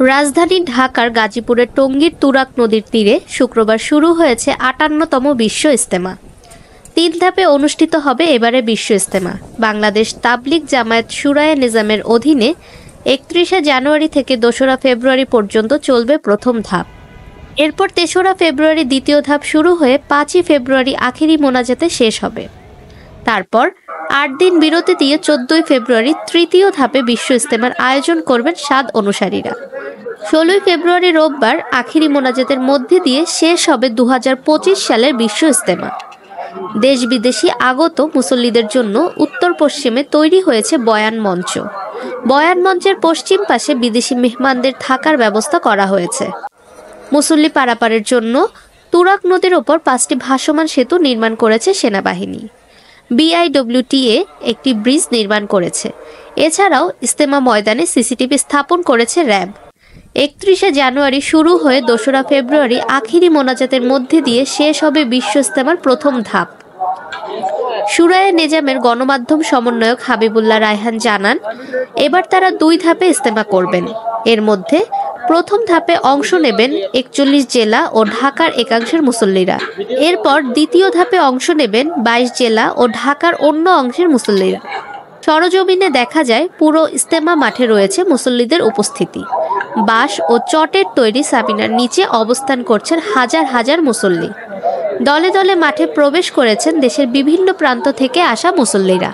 রাজধানী ঢাকার গাজীপুরের টঙ্গীর তুরাগ নদীর তীরে শুক্রবার শুরু হয়েছে ৫৮তম বিশ্ব ইজতেমা। ৩ ধাপে অনুষ্ঠিত হবে এবারে বিশ্ব ইজতেমা। বাংলাদেশ তাবলিগ জামায়াত শুরায়ে নিজামের অধীনে ৩১ জানুয়ারি থেকে ২রা ফেব্রুয়ারি পর্যন্ত চলবে প্রথম ধাপ। এরপর ৩রা ফেব্রুয়ারি দ্বিতীয় ধাপ শুরু হয়ে ৫ই ফেব্রুয়ারি আখিরি মোনাজাতে শেষ হবে। তারপর ৮ দিন বিরতি দিয়ে ১৪ই ফেব্রুয়ারি তৃতীয় ধাপে বিশ্ব ইজতেমার আয়োজন করবেন ৭ অনুসারীরা। ১৬ই ফেব্রুয়ারি রোববার আখিরি মোনাজাতের মধ্যে দিয়ে শেষ হবে ২০২৫ সালের বিশ্ব ইজতেমা। দেশ বিদেশি আগত মুসল্লিদের জন্য উত্তর পশ্চিমে তৈরি হয়েছে বয়ান মঞ্চ। বয়ান মঞ্চের পশ্চিম পাশে বিদেশি মেহমানদের থাকার ব্যবস্থা করা হয়েছে। মুসল্লি পারাপারের জন্য তুরাগ নদীর ওপর ৫টি ভাসমান সেতু নির্মাণ করেছে সেনাবাহিনী। বিআইডব্লিউটিএ একটি ব্রিজ নির্মাণ করেছে। এছাড়াও ইজতেমা ময়দানে সিসিটিভি স্থাপন করেছে র্যাব। ৩১ জানুয়ারি শুরু হয়ে ২রা ফেব্রুয়ারি আখিরি মোনাজাতের মধ্যে দিয়ে শেষ হবে বিশ্ব ইজতেমার প্রথম ধাপ। শুরায়ে নিজামের গণমাধ্যম সমন্বয়ক হাবিবুল্লাহ রায়হান জানান, এবার তারা ২ ধাপে ইজতেমা করবেন। এর মধ্যে প্রথম ধাপে অংশ নেবেন ৪১ জেলা ও ঢাকার একাংশের মুসল্লিরা। এরপর দ্বিতীয় ধাপে অংশ নেবেন ২২ জেলা ও ঢাকার অন্য অংশের মুসল্লিরা। সরজমিনে দেখা যায় পুরো ইজতেমা মাঠে রয়েছে মুসল্লিদের উপস্থিতি। বাঁশ ও চটের তৈরি সাবিনার নিচে অবস্থান করছেন হাজার হাজার মুসল্লি। দলে দলে মাঠে প্রবেশ করেছেন দেশের বিভিন্ন প্রান্ত থেকে আসা মুসল্লিরা।